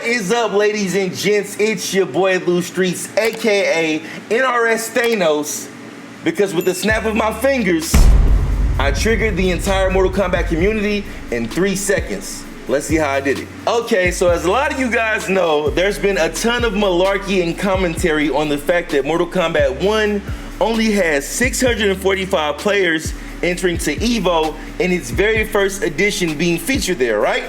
is up, ladies and gents? It's your boy Lou Streets, aka NRS Thanos, because with the snap of my fingers, I triggered the entire Mortal Kombat community in 3 seconds. Let's see how I did it. Okay, so as a lot of you guys know, there's been a ton of malarkey and commentary on the fact that Mortal Kombat 1 only has 645 players entering to Evo in its very first edition being featured there, right?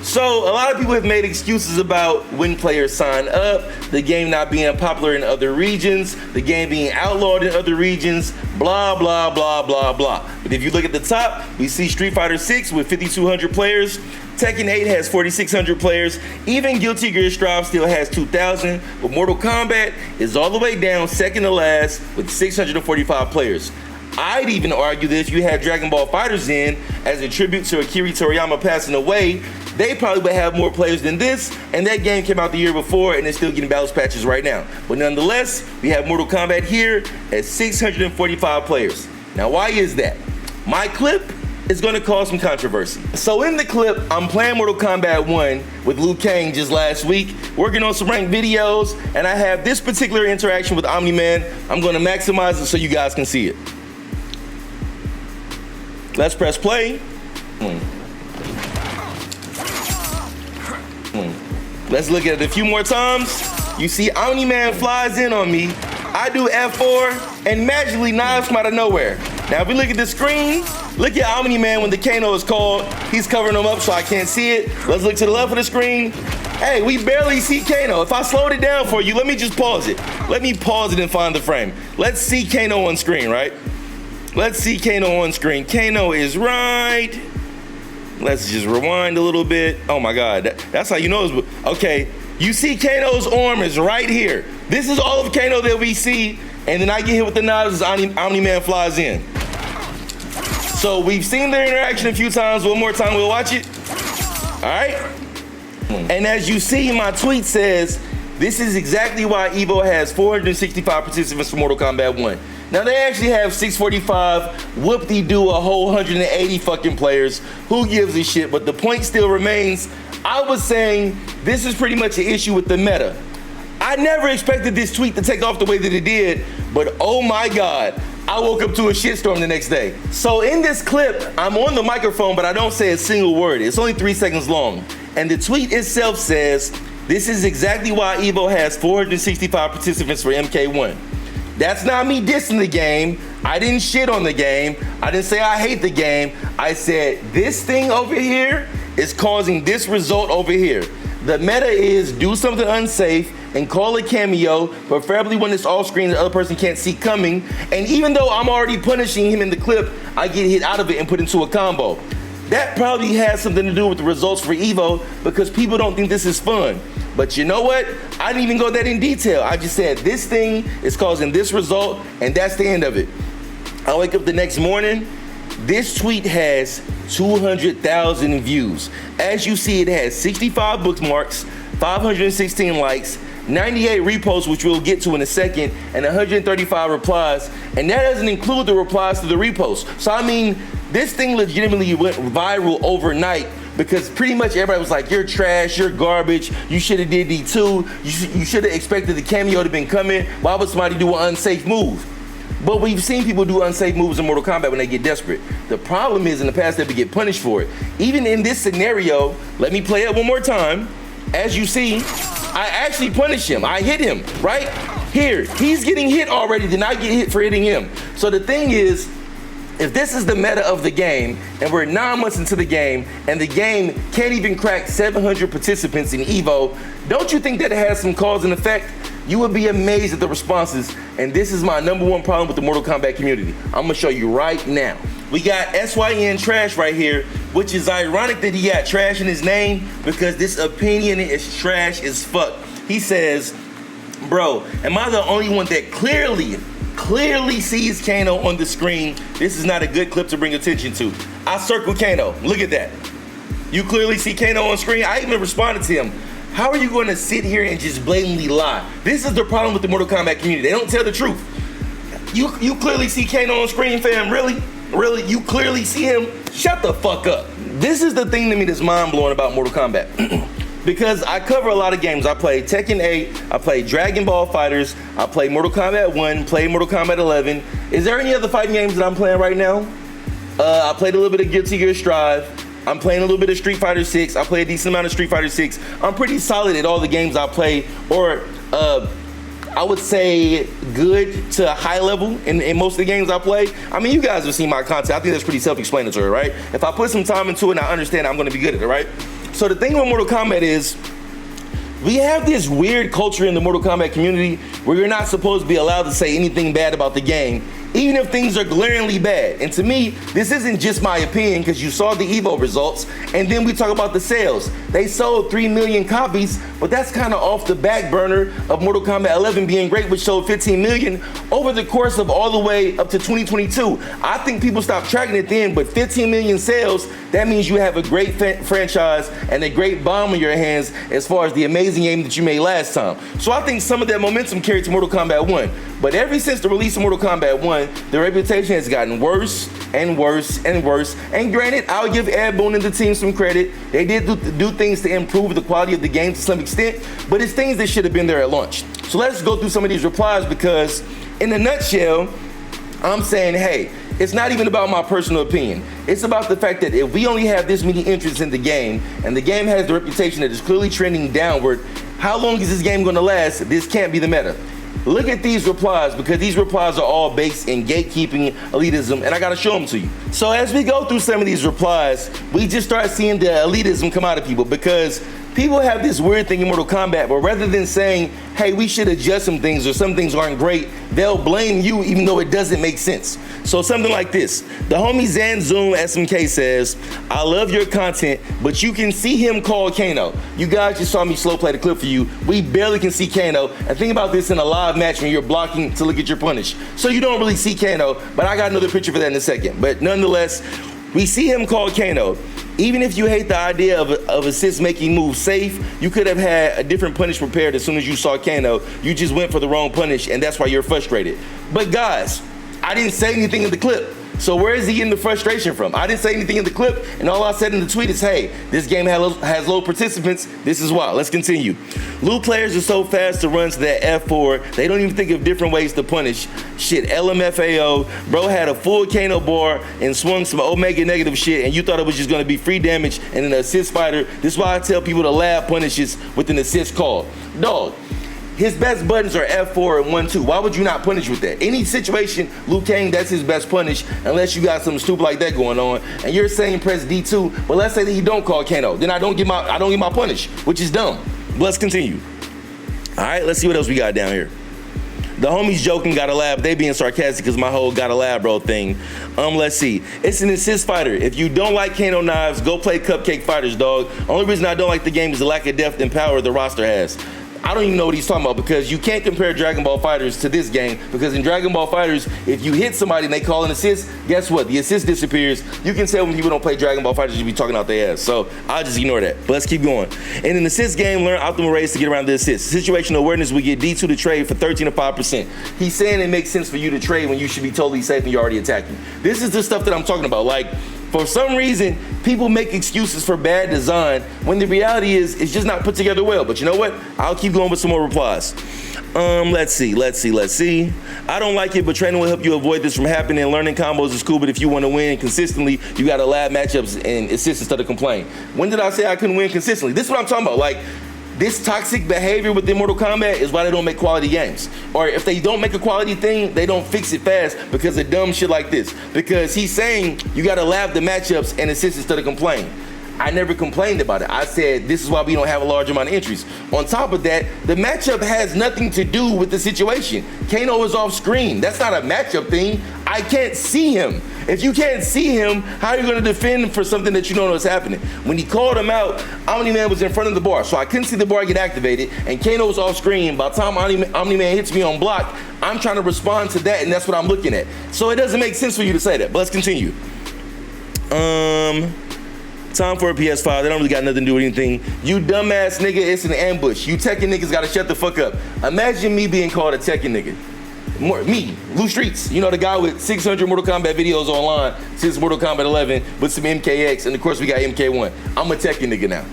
So a lot of people have made excuses about when players sign up, the game not being popular in other regions, the game being outlawed in other regions, blah, blah, blah, blah, blah. But if you look at the top, we see Street Fighter 6 with 5,200 players, Tekken 8 has 4,600 players, even Guilty Gear Strive still has 2,000, but Mortal Kombat is all the way down second to last with 645 players. I'd even argue that if you had Dragon Ball FighterZ in as a tribute to Akira Toriyama passing away, they probably would have more players than this, and that game came out the year before and it's still getting balance patches right now. But nonetheless, we have Mortal Kombat here at 645 players. Now, why is that? My clip is gonna cause some controversy. So in the clip, I'm playing Mortal Kombat 1 with Liu Kang just last week, working on some ranked videos, and I have this particular interaction with Omni-Man. I'm gonna maximize it so you guys can see it. Let's press play. Let's look at it a few more times. You see Omni-Man flies in on me. I do F4 and magically knives come out of nowhere. Now if we look at the screen, look at Omni-Man when the Kano is called. He's covering him up so I can't see it. Let's look to the left of the screen. Hey, we barely see Kano. If I slowed it down for you, let me just pause it. Let me pause it and find the frame. Let's see Kano on screen, right? Let's see Kano on screen. Kano is right. Let's just rewind a little bit. Oh my God, that's how you know it's, okay. You see Kano's arm is right here. This is all of Kano that we see, and then I get hit with the knives as Omni-Man flies in. So we've seen their interaction a few times. One more time, we'll watch it. All right? And as you see, my tweet says, this is exactly why Evo has 465 participants for Mortal Kombat 1. Now they actually have 645, whoop-de-doo, a whole 180 fucking players. Who gives a shit? But the point still remains, I was saying this is pretty much an issue with the meta. I never expected this tweet to take off the way that it did, but oh my God, I woke up to a shitstorm the next day. So in this clip, I'm on the microphone, but I don't say a single word. It's only 3 seconds long. And the tweet itself says, this is exactly why Evo has 465 participants for MK1. That's not me dissing the game. I didn't shit on the game. I didn't say I hate the game. I said this thing over here is causing this result over here. The meta is do something unsafe and call a cameo, preferably when it's off screen the other person can't see coming. And even though I'm already punishing him in the clip, I get hit out of it and put into a combo. That probably has something to do with the results for Evo because people don't think this is fun. But you know what? I didn't even go that in detail. I just said this thing is causing this result and that's the end of it. I wake up the next morning, this tweet has 200,000 views. As you see, it has 65 bookmarks, 516 likes, 98 reposts, which we'll get to in a second, and 135 replies. And that doesn't include the replies to the reposts. So I mean, this thing legitimately went viral overnight because pretty much everybody was like, you're trash, you're garbage, you should have did D2, you should have expected the cameo to have been coming. Why would somebody do an unsafe move? But we've seen people do unsafe moves in Mortal Kombat when they get desperate. The problem is in the past they would get punished for it. Even in this scenario, let me play it one more time. As you see, I actually punish him. I hit him, right? Here, he's getting hit already, then I get hit for hitting him. So the thing is, if this is the meta of the game, and we're 9 months into the game, and the game can't even crack 700 participants in Evo, don't you think that it has some cause and effect? You would be amazed at the responses, and this is my #1 problem with the Mortal Kombat community. I'm gonna show you right now. We got SYN Trash right here, which is ironic that he got trash in his name because this opinion is trash as fuck. He says, bro, am I the only one that clearly sees Kano on the screen? This is not a good clip to bring attention to. I circled Kano, look at that. You clearly see Kano on screen. I even responded to him. How are you going to sit here and just blatantly lie? This is the problem with the Mortal Kombat community. They don't tell the truth. You clearly see Kano on screen, fam, really? Really, you clearly see him? Shut the fuck up. This is the thing to me that's mind-blowing about Mortal Kombat. because I cover a lot of games. I play Tekken 8, I play Dragon Ball Fighters, I play Mortal Kombat 1, play Mortal Kombat 11. Is there any other fighting games that I'm playing right now? I played a little bit of Guilty Gear Strive. I'm playing a little bit of Street Fighter 6. I play a decent amount of Street Fighter 6. I'm pretty solid at all the games I play, or I would say good to a high level in most of the games I play. I mean, you guys have seen my content. I think that's pretty self-explanatory, right? If I put some time into it and I understand, I'm gonna be good at it, right? So the thing with Mortal Kombat is, we have this weird culture in the Mortal Kombat community where you're not supposed to be allowed to say anything bad about the game, even if things are glaringly bad. And to me, this isn't just my opinion, because you saw the Evo results, and then we talk about the sales. They sold 3 million copies, but that's kind of off the back burner of Mortal Kombat 11 being great, which sold 15 million over the course of all the way up to 2022. I think people stopped tracking it then, but 15 million sales, that means you have a great franchise and a great bomb in your hands as far as the amazing game that you made last time. So I think some of that momentum carried to Mortal Kombat 1. But ever since the release of Mortal Kombat 1, the reputation has gotten worse and worse and worse. And granted, I'll give Ed Boon and the team some credit. They did do things to improve the quality of the game to some extent, but it's things that should have been there at launch. So let's go through some of these replies, because in a nutshell, I'm saying, hey, it's not even about my personal opinion. It's about the fact that if we only have this many entrants in the game, and the game has the reputation that is clearly trending downward, how long is this game gonna last? This can't be the meta. Look at these replies, because these replies are all based in gatekeeping, elitism, and I gotta show them to you. So as we go through some of these replies, we just start seeing the elitism come out of people, because people have this weird thing in Mortal Kombat, but rather than saying, hey, we should adjust some things or some things aren't great, they'll blame you even though it doesn't make sense. So something like this. The homie Zanzoom SMK says, I love your content, but you can see him call Kano. You guys just saw me slow play the clip for you. We barely can see Kano. And think about this in a live match when you're blocking to look at your punish. So you don't really see Kano, but I got another picture for that in a second. But nonetheless, we see him call Kano. Even if you hate the idea of assist making moves safe, you could have had a different punish prepared as soon as you saw Kano. You just went for the wrong punish, and that's why you're frustrated. But guys, I didn't say anything in the clip. So where is he getting the frustration from? I didn't say anything in the clip, and all I said in the tweet is, hey, this game has low participants. This is why. Let's continue. Loot players are so fast to run to that F4, they don't even think of different ways to punish. Shit, LMFAO, bro had a full Kano bar and swung some Omega negative shit, and you thought it was just gonna be free damage and an assist fighter. This is why I tell people to lab punishes with an assist call. Dog. His best buttons are F4 and 1-2. Why would you not punish with that? Any situation, Liu Kang, that's his best punish, unless you got something stupid like that going on. And you're saying press D2, but let's say that he don't call Kano. Then I don't get my punish, which is dumb. But let's continue. All right, let's see what else we got down here. The homies joking, got a lab. They being sarcastic because my whole got a lab, bro thing. Let's see. It's an assist fighter. If you don't like Kano knives, go play Cupcake Fighters, dog. Only reason I don't like the game is the lack of depth and power the roster has. I don't even know what he's talking about, because you can't compare Dragon Ball Fighters to this game, because in Dragon Ball Fighters, if you hit somebody and they call an assist, guess what? The assist disappears. You can tell when people don't play Dragon Ball Fighters, you be talking out their ass. So I'll just ignore that. But let's keep going. In an assist game, learn optimal ways to get around the assist. Situational awareness, we get D2 to trade for 13 to 5%. He's saying it makes sense for you to trade when you should be totally safe and you're already attacking. This is the stuff that I'm talking about. Like, for some reason, people make excuses for bad design when the reality is it's just not put together well. But you know what? I'll keep going with some more replies. Let's see. I don't like it, but training will help you avoid this from happening. Learning combos is cool, but if you want to win consistently, you got to lab matchups and assist instead of complain. When did I say I couldn't win consistently? This is what I'm talking about. Like, this toxic behavior within Mortal Kombat is why they don't make quality games. Or if they don't make a quality thing, they don't fix it fast because of dumb shit like this. Because he's saying you gotta lab the matchups and assist instead of complain. I never complained about it. I said this is why we don't have a large amount of entries. On top of that, the matchup has nothing to do with the situation. Kano is off screen. That's not a matchup thing. I can't see him. If you can't see him, how are you gonna defend for something that you don't know is happening? When he called him out, Omni-Man was in front of the bar, so I couldn't see the bar get activated, and Kano was off screen. By the time Omni-Man hits me on block, I'm trying to respond to that, and that's what I'm looking at. So it doesn't make sense for you to say that, but let's continue. Time for a PS5. They don't really got nothing to do with anything. You dumbass nigga, it's an ambush. You Tekken niggas gotta shut the fuck up. Imagine me being called a Tekken nigga. Me, Lou Streets, you know, the guy with 600 Mortal Kombat videos online since Mortal Kombat 11 with some MKX, and of course we got MK1. I'm a Tekken nigga now.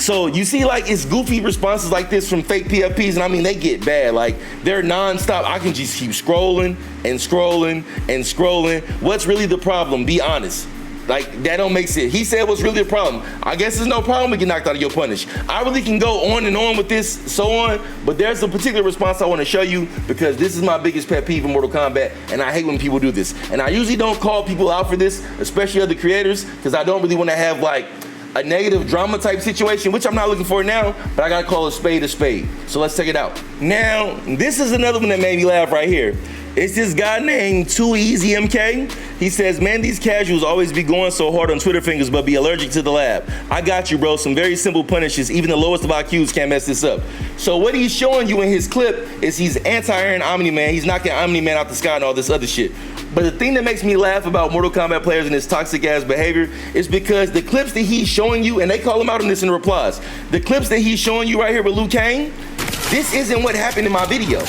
So you see, like, it's goofy responses like this from fake PFPs, and I mean, they get bad. Like, they're nonstop. I can just keep scrolling and scrolling and scrolling. What's really the problem? Be honest. Like, that don't make sense. He said what's really the problem. I guess there's no problem with getting knocked out of your punish. I really can go on and on with this, so on, but there's a particular response I want to show you because this is my biggest pet peeve in Mortal Kombat, and I hate when people do this. And I usually don't call people out for this, especially other creators, because I don't really want to have, like, a negative drama type situation, which I'm not looking for now, but I gotta call a spade a spade. So let's check it out. Now, this is another one that made me laugh right here. It's this guy named Too Easy MK. He says, man, these casuals always be going so hard on Twitter fingers, but be allergic to the lab. I got you, bro. Some very simple punishes. Even the lowest of IQs can't mess this up. So what he's showing you in his clip is he's anti-airing Omni-Man. He's knocking Omni-Man out the sky and all this other shit. But the thing that makes me laugh about Mortal Kombat players and this toxic ass behavior is because the clips that he's showing you, and they call him out on this in the replies, the clips that he's showing you right here with Liu Kang, this isn't what happened in my video.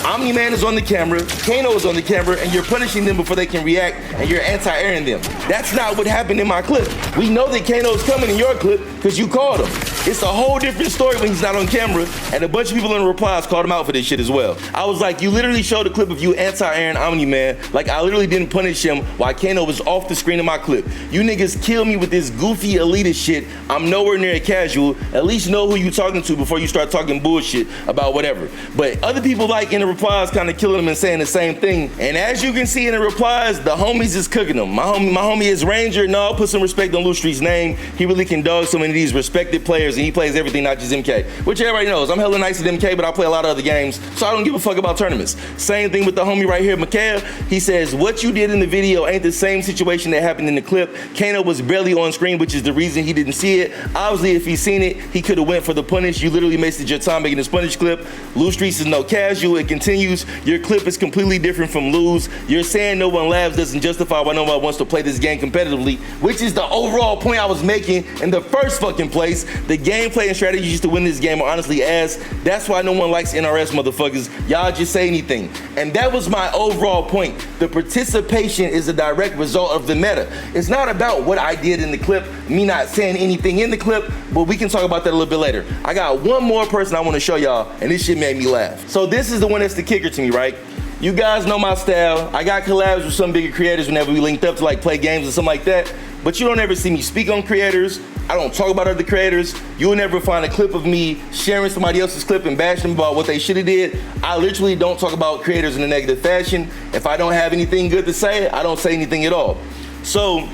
Omni-Man is on the camera, Kano is on the camera, and you're punishing them before they can react, and you're anti-airing them. That's not what happened in my clip. We know that Kano's coming in your clip because you called him. It's a whole different story when he's not on camera, and a bunch of people in the replies called him out for this shit as well. I was like, you literally showed a clip of you anti-airing Omni-Man, like I literally didn't punish him while Kano was off the screen of my clip. You niggas kill me with this goofy elitist shit. I'm nowhere near a casual. At least know who you talking to before you start talking bullshit about whatever. But other people, like in the replies, kind of killing them and saying the same thing. And as you can see in the replies, the homies is cooking them. My homie is Ranger. No, put some respect on Lou Street's name. He really can dog so many of these respected players, and he plays everything, not just MK. Which everybody knows. I'm hella nice at MK, but I play a lot of other games, so I don't give a fuck about tournaments. Same thing with the homie right here, Mikhail. He says, what you did in the video ain't the same situation that happened in the clip. Kano was barely on screen, which is the reason he didn't see it. Obviously, if he seen it, he could have went for the punish. You literally wasted your time making this punish clip. Lou Streets is no casual. It continues. Your clip is completely different from Lou's. You're saying no one labs doesn't justify why no one wants to play this game competitively, which is the overall point I was making in the first fucking place. The gameplay and strategies to win this game are honestly ass. That's why no one likes NRS, motherfuckers. Y'all just say anything. And that was my overall point. The participation is a direct result of the meta. It's not about what I did in the clip, me not saying anything in the clip, but we can talk about that a little bit later. I got one more person I want to show y'all, and this shit made me laugh. So this is the one that's the kicker to me, right? You guys know my style. I got collabs with some bigger creators whenever we linked up to like play games or something like that, but you don't ever see me speak on creators. I don't talk about other creators. You'll never find a clip of me sharing somebody else's clip and bashing them about what they should have did. I literally don't talk about creators in a negative fashion. If I don't have anything good to say, I don't say anything at all. So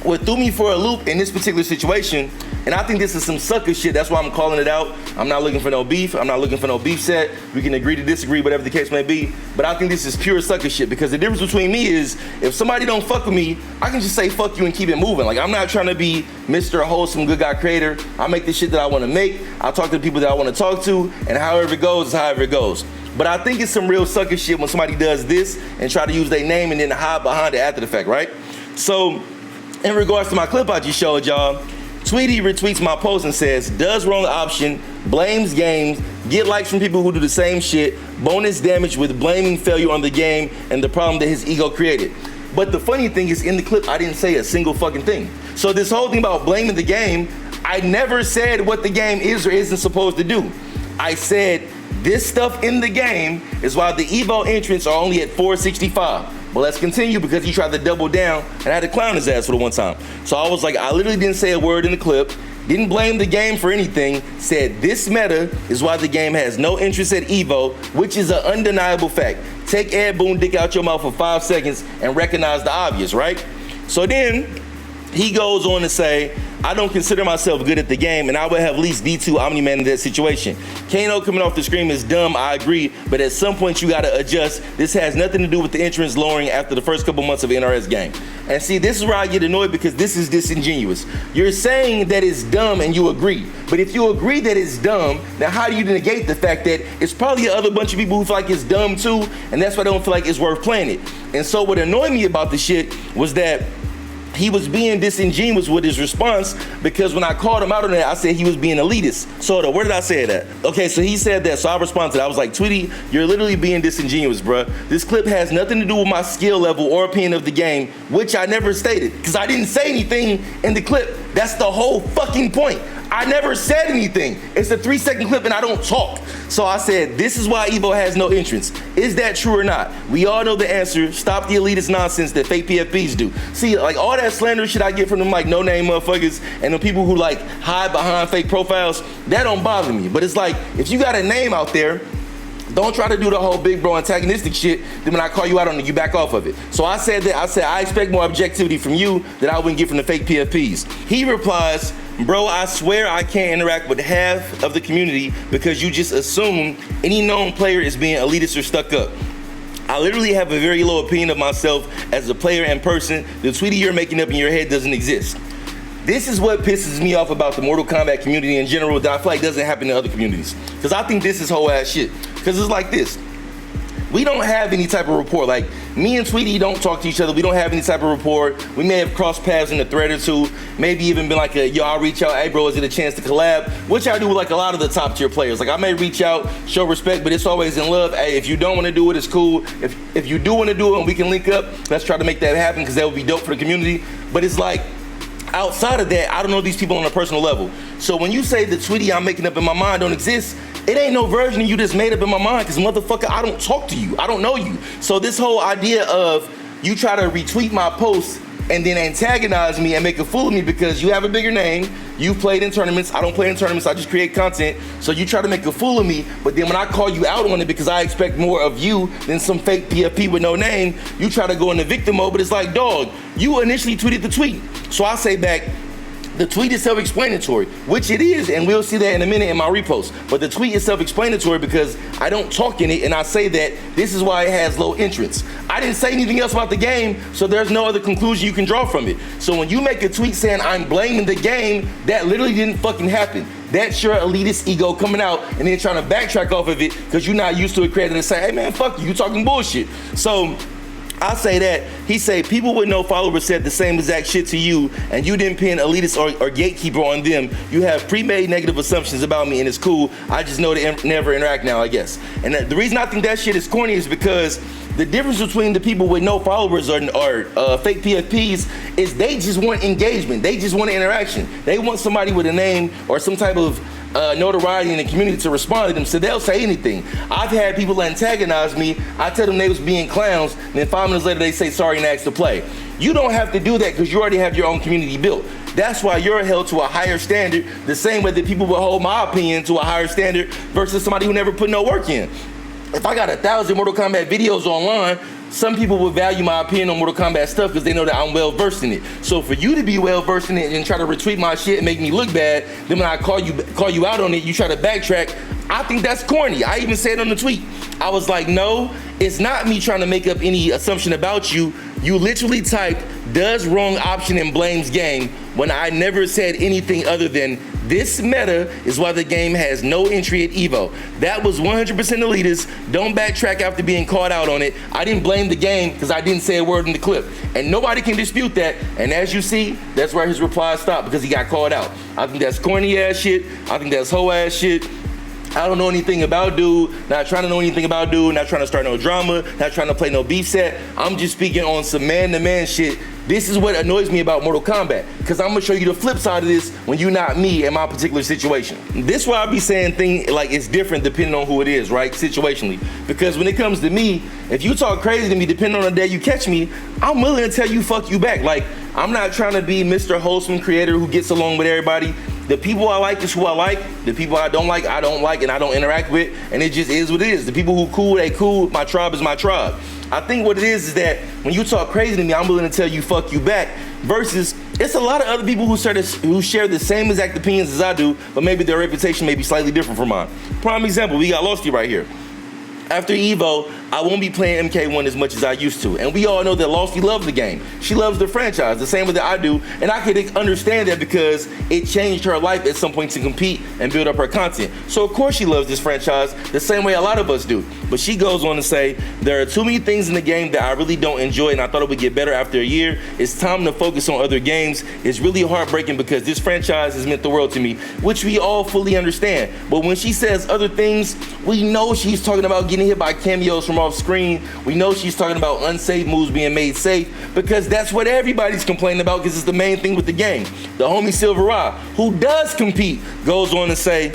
what threw me for a loop in this particular situation, and I think this is some sucker shit, that's why I'm calling it out. I'm not looking for no beef. I'm not looking for no beef set. We can agree to disagree, whatever the case may be. But I think this is pure sucker shit, because the difference between me is if somebody don't fuck with me, I can just say fuck you and keep it moving. Like, I'm not trying to be Mr. Wholesome Good Guy Creator. I make the shit that I want to make. I talk to the people that I want to talk to, and however it goes is however it goes. But I think it's some real sucker shit when somebody does this and try to use their name and then hide behind it after the fact, right? So in regards to my clip I just showed y'all, Tweedy retweets my post and says, does wrong option, blames games, get likes from people who do the same shit, bonus damage with blaming failure on the game and the problem that his ego created. But the funny thing is, in the clip, I didn't say a single fucking thing. So this whole thing about blaming the game, I never said what the game is or isn't supposed to do. I said, this stuff in the game is why the Evo entrants are only at 465. But let's continue, because he tried to double down and I had to clown his ass for the one time. So I was like, I literally didn't say a word in the clip, didn't blame the game for anything, said this meta is why the game has no interest at Evo, which is an undeniable fact. Take Ed Boon dick out your mouth for 5 seconds and recognize the obvious, right? So then he goes on to say, I don't consider myself good at the game, and I would have at least D2 Omni-Man in that situation. Kano coming off the screen is dumb, I agree, but at some point you gotta adjust. This has nothing to do with the entrance lowering after the first couple months of NRS game. And see, this is where I get annoyed, because this is disingenuous. You're saying that it's dumb and you agree, but if you agree that it's dumb, then how do you negate the fact that it's probably another bunch of people who feel like it's dumb too, and that's why I don't feel like it's worth playing it. And so what annoyed me about the shit was that he was being disingenuous with his response, because when I called him out on that, I said he was being elitist. So where did I say that? Okay, so he said that, so I responded. I was like, Tweety, you're literally being disingenuous, bruh. This clip has nothing to do with my skill level or opinion of the game, which I never stated, because I didn't say anything in the clip. That's the whole fucking point. I never said anything. It's a 3-second clip and I don't talk. So I said, this is why Evo has no entrance. Is that true or not? We all know the answer. Stop the elitist nonsense that fake PFPs do. See, like all that slander shit I get from them like no-name motherfuckers and the people who like hide behind fake profiles, that don't bother me. But it's like, if you got a name out there, don't try to do the whole big bro antagonistic shit. Then when I call you out on it, you back off of it. So I said that. I expect more objectivity from you that I wouldn't get from the fake PFPs. He replies, bro, I swear I can't interact with half of the community because you just assume any known player is being elitist or stuck up. I literally have a very low opinion of myself as a player and person. The Tweedy you're making up in your head doesn't exist. This is what pisses me off about the Mortal Kombat community in general that I feel like doesn't happen in other communities. Because I think this is whole ass shit. Because it's like this. We don't have any type of rapport. Like, me and Tweedy don't talk to each other. We don't have any type of rapport. We may have crossed paths in a thread or two. Maybe even been like, yo, I'll reach out. Hey, bro, is it a chance to collab? Which I do with like a lot of the top tier players. Like, I may reach out, show respect, but it's always in love. Hey, if you don't want to do it, it's cool. If you do want to do it and we can link up, let's try to make that happen because that would be dope for the community. But it's like, outside of that, I don't know these people on a personal level. So when you say the Tweedy I'm making up in my mind don't exist, it ain't no version of you that's made up in my mind because motherfucker, I don't talk to you. I don't know you. So this whole idea of you try to retweet my posts and then antagonize me and make a fool of me because you have a bigger name, you've played in tournaments, I don't play in tournaments, I just create content, so you try to make a fool of me, but then when I call you out on it because I expect more of you than some fake PFP with no name, you try to go into victim mode, but it's like, dog, you initially tweeted the tweet. So I say back, the tweet is self-explanatory, which it is, and we'll see that in a minute in my repost. But the tweet is self-explanatory because I don't talk in it, and I say that this is why it has low entrance. I didn't say anything else about the game, so there's no other conclusion you can draw from it. So when you make a tweet saying I'm blaming the game, that literally didn't fucking happen. That's your elitist ego coming out and then trying to backtrack off of it because you're not used to it, creating and say, hey man, fuck you, you talking bullshit. So I say that, he say people with no followers said the same exact shit to you and you didn't pin elitist or gatekeeper on them. You have pre-made negative assumptions about me and it's cool. I just know to never interact now, I guess. And the reason I think that shit is corny is because the difference between the people with no followers or fake PFPs is they just want engagement. They just want interaction. They want somebody with a name or some type of notoriety in the community to respond to them, so they'll say anything. I've had people antagonize me. I tell them they was being clowns, and then 5 minutes later they say sorry and ask to play. You don't have to do that because you already have your own community built. That's why you're held to a higher standard, the same way that people will hold my opinion to a higher standard versus somebody who never put no work in. If I got 1,000 Mortal Kombat videos online, some people would value my opinion on Mortal Kombat stuff because they know that I'm well versed in it. So for you to be well versed in it and try to retweet my shit and make me look bad, then when I call you out on it, you try to backtrack. I think that's corny. I even said on the tweet, I was like, no, it's not me trying to make up any assumption about you. You literally typed does wrong option and blames game when I never said anything other than this meta is why the game has no entry at Evo. That was 100% elitist. Don't backtrack after being called out on it. I didn't blame the game because I didn't say a word in the clip. And nobody can dispute that. And as you see, that's where his reply stopped because he got called out. I think that's corny ass shit. I think that's hoe ass shit. I don't know anything about dude, not trying to know anything about dude, not trying to start no drama, not trying to play no beef set. I'm just speaking on some man-to-man shit. This is what annoys me about Mortal Kombat, because I'm gonna show you the flip side of this when you're not me in my particular situation. This is why I be saying things like it's different depending on who it is, right, situationally. Because when it comes to me, if you talk crazy to me, depending on the day you catch me, I'm willing to tell you fuck you back. Like, I'm not trying to be Mr. Wholesome creator who gets along with everybody. The people I like is who I like. The people I don't like, and I don't interact with, and it just is what it is. The people who cool, they cool. My tribe is my tribe. I think what it is that when you talk crazy to me, I'm willing to tell you fuck you back, versus it's a lot of other people who share the same exact opinions as I do, but maybe their reputation may be slightly different from mine. Prime example, we got Losty right here. After Evo, I won't be playing MK1 as much as I used to. And we all know that Losty loves the game. She loves the franchise, the same way that I do. And I could understand that because it changed her life at some point to compete and build up her content. So of course she loves this franchise the same way a lot of us do. But she goes on to say, there are too many things in the game that I really don't enjoy and I thought it would get better after a year. It's time to focus on other games. It's really heartbreaking because this franchise has meant the world to me, which we all fully understand. But when she says other things, we know she's talking about getting hit by cameos from from off screen. We know she's talking about unsafe moves being made safe because that's what everybody's complaining about because it's the main thing with the game. The homie Silverado, who does compete, goes on to say,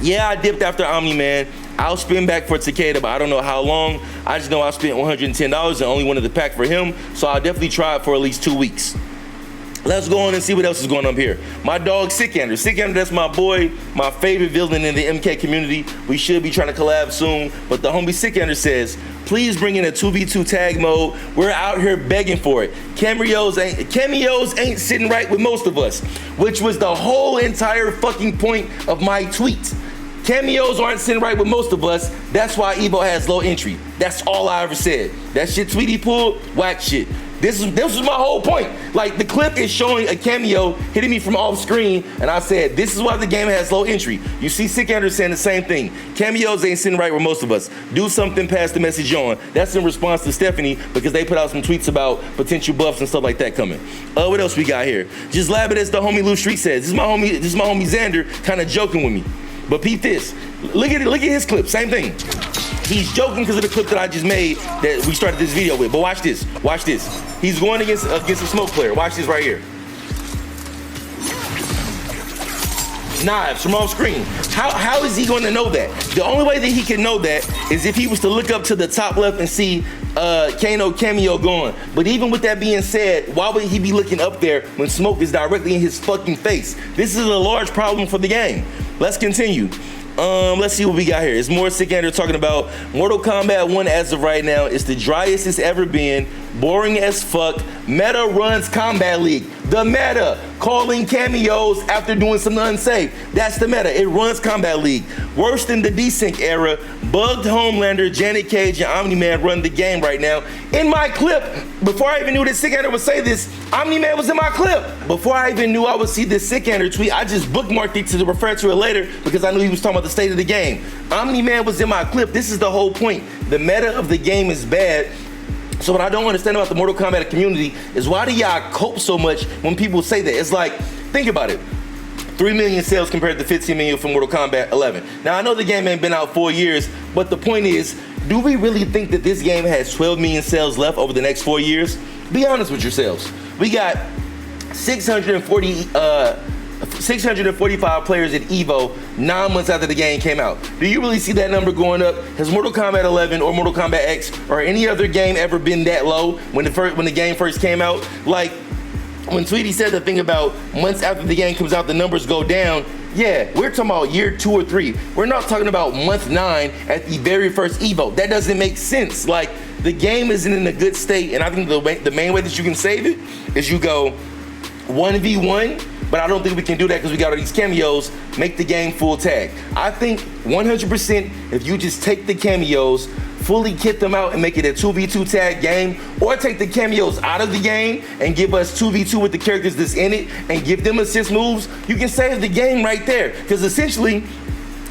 yeah, I dipped after Omni-Man. I'll spin back for Takeda, but I don't know how long. I just know I spent $110 and only wanted the pack for him, so I'll definitely try it for at least 2 weeks. Let's go on and see what else is going on here. My dog, Sikander. Sikander, that's my boy, my favorite villain in the MK community. We should be trying to collab soon, but the homie Sikander says, please bring in a 2v2 tag mode. We're out here begging for it. Cameos ain't sitting right with most of us, which was the whole entire fucking point of my tweet. Cameos aren't sitting right with most of us. That's why Evo has low entry. That's all I ever said. That shit Tweedy pulled, whack shit. This was my whole point. Like, the clip is showing a cameo hitting me from off screen, and I said, this is why the game has low entry. You see Sikander saying the same thing. Cameos ain't sitting right with most of us. Do something, pass the message on. That's in response to Stephanie, because they put out some tweets about potential buffs and stuff like that coming. What else we got here? Just lab it as the homie Lou Street says. This is my homie Xander kind of joking with me. But peep this. Look at his clip, same thing. He's joking because of the clip that I just made that we started this video with. But watch this. He's going against a smoke player. Watch this right here. Knives from off screen. How is he going to know that? The only way that he can know that is if he was to look up to the top left and see Kano cameo going. But even with that being said, why would he be looking up there when smoke is directly in his fucking face? This is a large problem for the game. Let's continue. Let's see what we got here. It's more Sikander talking about Mortal Kombat 1 as of right now. It's the driest it's ever been. Boring as fuck. Meta runs Combat League. The meta. Calling cameos after doing something unsafe. That's the meta. It runs Combat League. Worse than the desync era. Bugged Homelander, Janet Cage, and Omni-Man run the game right now. In my clip, before I even knew that Sikander would say this, Omni-Man was in my clip. Before I even knew I would see this Sikander tweet, I just bookmarked it to refer to it later because I knew he was talking about the state of the game. Omni-Man was in my clip. This is the whole point. The meta of the game is bad. So what I don't understand about the Mortal Kombat community is why do y'all cope so much when people say that? It's like, think about it. 3 million sales compared to 15 million for Mortal Kombat 11. Now I know the game ain't been out 4 years, but the point is, do we really think that this game has 12 million sales left over the next 4 years? Be honest with yourselves. We got 645 players at Evo 9 months after the game came out. Do you really see that number going up? Has Mortal Kombat 11 or Mortal Kombat X or any other game ever been that low when the game first came out? Like, when Tweedy said the thing about months after the game comes out, the numbers go down. Yeah, we're talking about year 2 or 3. We're not talking about month 9 at the very first Evo. That doesn't make sense. Like, the game isn't in a good state, and I think the main way that you can save it is you go 1v1, but I don't think we can do that because we got all these cameos, make the game full tag. I think 100% if you just take the cameos, fully kit them out and make it a 2v2 tag game, or take the cameos out of the game and give us 2v2 with the characters that's in it and give them assist moves, you can save the game right there. Because essentially,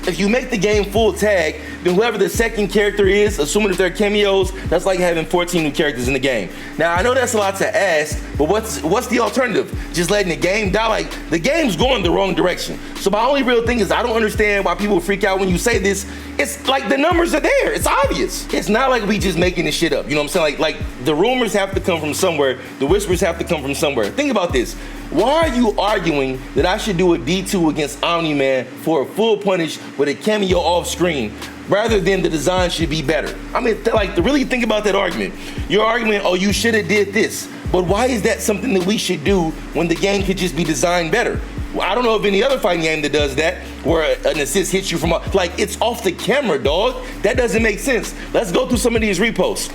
if you make the game full tag, then whoever the second character is, assuming that they're cameos, that's like having 14 new characters in the game. Now, I know that's a lot to ask, but what's the alternative? Just letting the game die? Like, the game's going the wrong direction. So my only real thing is I don't understand why people freak out when you say this. It's like the numbers are there. It's obvious. It's not like we just making this shit up. You know what I'm saying? Like the rumors have to come from somewhere. The whispers have to come from somewhere. Think about this. Why are you arguing that I should do a D2 against Omni-Man for a full punish with a cameo off screen rather than the design should be better? I mean, like, to really think about that argument. You're arguing, oh, you should have did this. But why is that something that we should do when the game could just be designed better? Well, I don't know of any other fighting game that does that, where an assist hits you from, like, it's off the camera, dog. That doesn't make sense. Let's go through some of these reposts.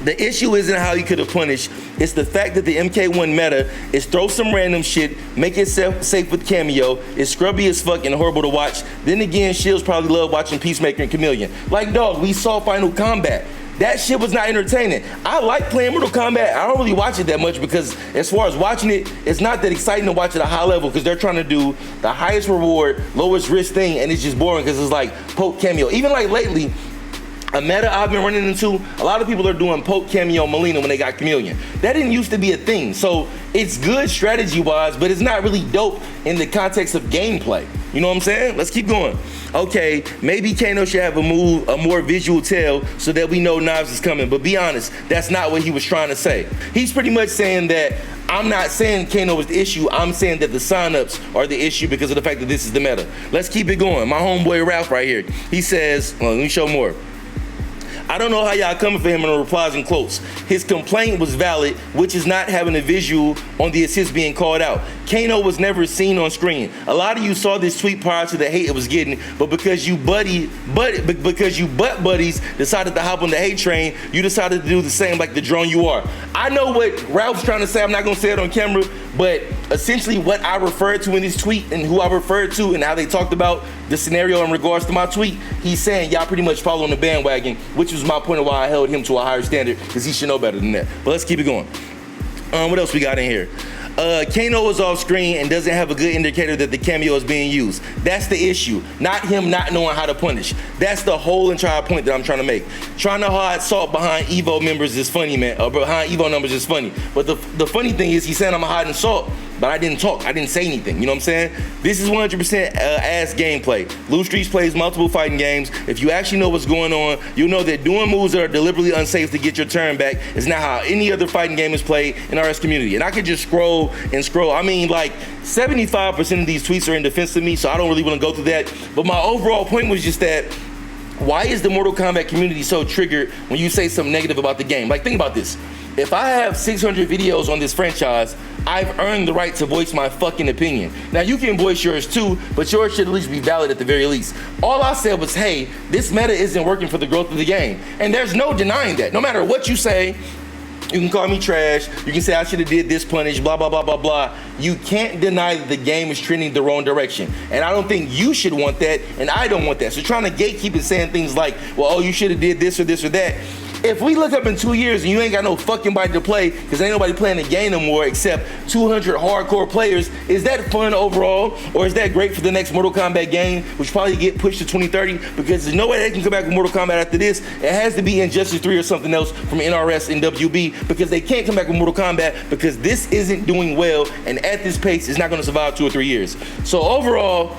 The issue isn't how you could have punished, it's the fact that the MK1 meta is throw some random shit, make it safe with cameo, it's scrubby as fuck and horrible to watch. Then again, Shields probably love watching Peacemaker and Chameleon. Like, dog, we saw Final Combat. That shit was not entertaining. I like playing Mortal Kombat. I don't really watch it that much because as far as watching it, it's not that exciting to watch at a high level because they're trying to do the highest reward, lowest risk thing, and it's just boring because it's like poke cameo. Even like lately, a meta I've been running into, a lot of people are doing poke cameo Melina when they got Chameleon. That didn't used to be a thing. So it's good strategy-wise, but it's not really dope in the context of gameplay. You know what I'm saying? Let's keep going. Okay, maybe Kano should have a more visual tell so that we know Knives is coming. But be honest, that's not what he was trying to say. He's pretty much saying that I'm not saying Kano is the issue. I'm saying that the signups are the issue because of the fact that this is the meta. Let's keep it going. My homeboy Ralph right here. He says, well, let me show more. I don't know how y'all coming for him in the replies and quotes. His complaint was valid, which is not having a visual on the assist being called out. Kano was never seen on screen. A lot of you saw this tweet prior to the hate it was getting, but because you butt buddies decided to hop on the hate train, you decided to do the same like the drone you are. I know what Ralph's trying to say. I'm not gonna say it on camera, but essentially what I referred to in this tweet and who I referred to and how they talked about the scenario in regards to my tweet, he's saying y'all pretty much following the bandwagon, which was my point of why I held him to a higher standard, because he should know better than that. But let's keep it going. What else we got in here? Kano is off screen and doesn't have a good indicator that the cameo is being used. That's the issue, not him not knowing how to punish. That's the whole entire point that I'm trying to make. Trying to hide salt behind Evo members is funny, man, or behind Evo numbers is funny. But the funny thing is he's saying I'm hiding salt, but I didn't talk, I didn't say anything, you know what I'm saying? This is 100% ass gameplay. Blue Streets plays multiple fighting games. If you actually know what's going on, you'll know that doing moves that are deliberately unsafe to get your turn back is not how any other fighting game is played in RS community. And I could just scroll and scroll. I mean, like 75% of these tweets are in defense of me, so I don't really want to go through that. But my overall point was just that, why is the Mortal Kombat community so triggered when you say something negative about the game? Like, think about this. If I have 600 videos on this franchise, I've earned the right to voice my fucking opinion. Now, you can voice yours too, but yours should at least be valid at the very least. All I said was, hey, this meta isn't working for the growth of the game. And there's no denying that. No matter what you say, you can call me trash, you can say I should have did this punish, blah, blah, blah, blah, blah. You can't deny that the game is trending the wrong direction. And I don't think you should want that, and I don't want that. So trying to gatekeep and saying things like, well, oh, you should have did this or this or that. If we look up in 2 years and you ain't got no fucking body to play, because ain't nobody playing the game no more except 200 hardcore players, is that fun overall? Or is that great for the next Mortal Kombat game, which probably get pushed to 2030? Because there's no way they can come back with Mortal Kombat after this. It has to be Injustice 3 or something else from NRS and WB, because they can't come back with Mortal Kombat because this isn't doing well, and at this pace, it's not gonna survive 2 or 3 years. So overall,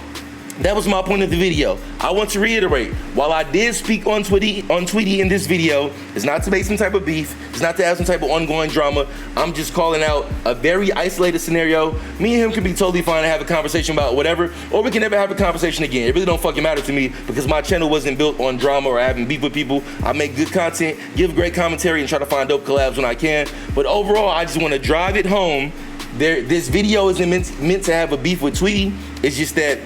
that was my point of the video. I want to reiterate, while I did speak on Tweedy in this video, it's not to make some type of beef, it's not to have some type of ongoing drama. I'm just calling out a very isolated scenario. Me and him can be totally fine to have a conversation about whatever, or we can never have a conversation again. It really don't fucking matter to me because my channel wasn't built on drama or having beef with people. I make good content, give great commentary, and try to find dope collabs when I can. But overall, I just want to drive it home. This video isn't meant to have a beef with Tweedy. It's just that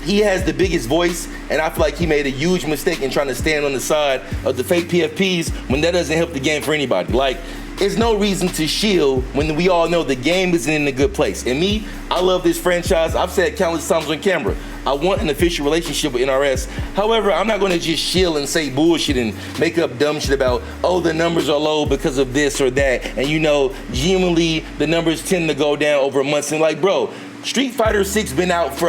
he has the biggest voice, and I feel like he made a huge mistake in trying to stand on the side of the fake PFPs when that doesn't help the game for anybody. Like, there's no reason to shield when we all know the game isn't in a good place. And me, I love this franchise. I've said countless times on camera, I want an official relationship with NRS. However, I'm not gonna just shield and say bullshit and make up dumb shit about, oh, the numbers are low because of this or that. And you know, genuinely, the numbers tend to go down over months. And like, bro, Street Fighter 6 been out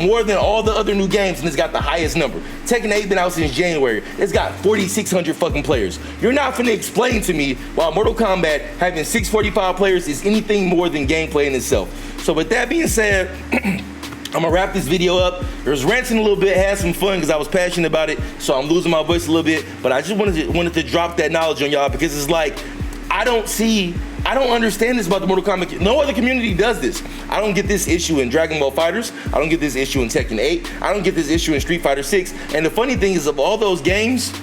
more than all the other new games, and it's got the highest number. Tekken 8 been out since January. It's got 4,600 fucking players. You're not finna explain to me why Mortal Kombat having 645 players is anything more than gameplay in itself. So with that being said, I'm gonna wrap this video up. I was ranting a little bit, had some fun because I was passionate about it, so I'm losing my voice a little bit, but I just wanted to drop that knowledge on y'all because it's like, I don't understand this about the Mortal Kombat. No other community does this. I don't get this issue in Dragon Ball FighterZ. I don't get this issue in Tekken 8. I don't get this issue in Street Fighter 6. And the funny thing is, of all those games,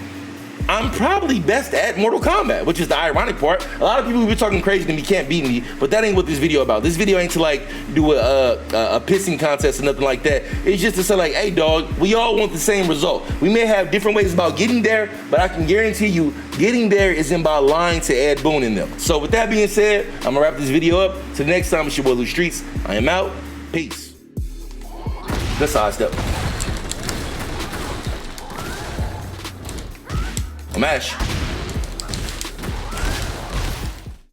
I'm probably best at Mortal Kombat, which is the ironic part. A lot of people will be talking crazy to me, can't beat me, but that ain't what this video about. This video ain't to like do a pissing contest or nothing like that. It's just to say like, hey dog, we all want the same result. We may have different ways about getting there, but I can guarantee you getting there isn't by lying to Ed Boon in them. So with that being said, I'm gonna wrap this video up. Till the next time, it's your boy Blue Streets. I am out. Peace. That's how I step. Mash.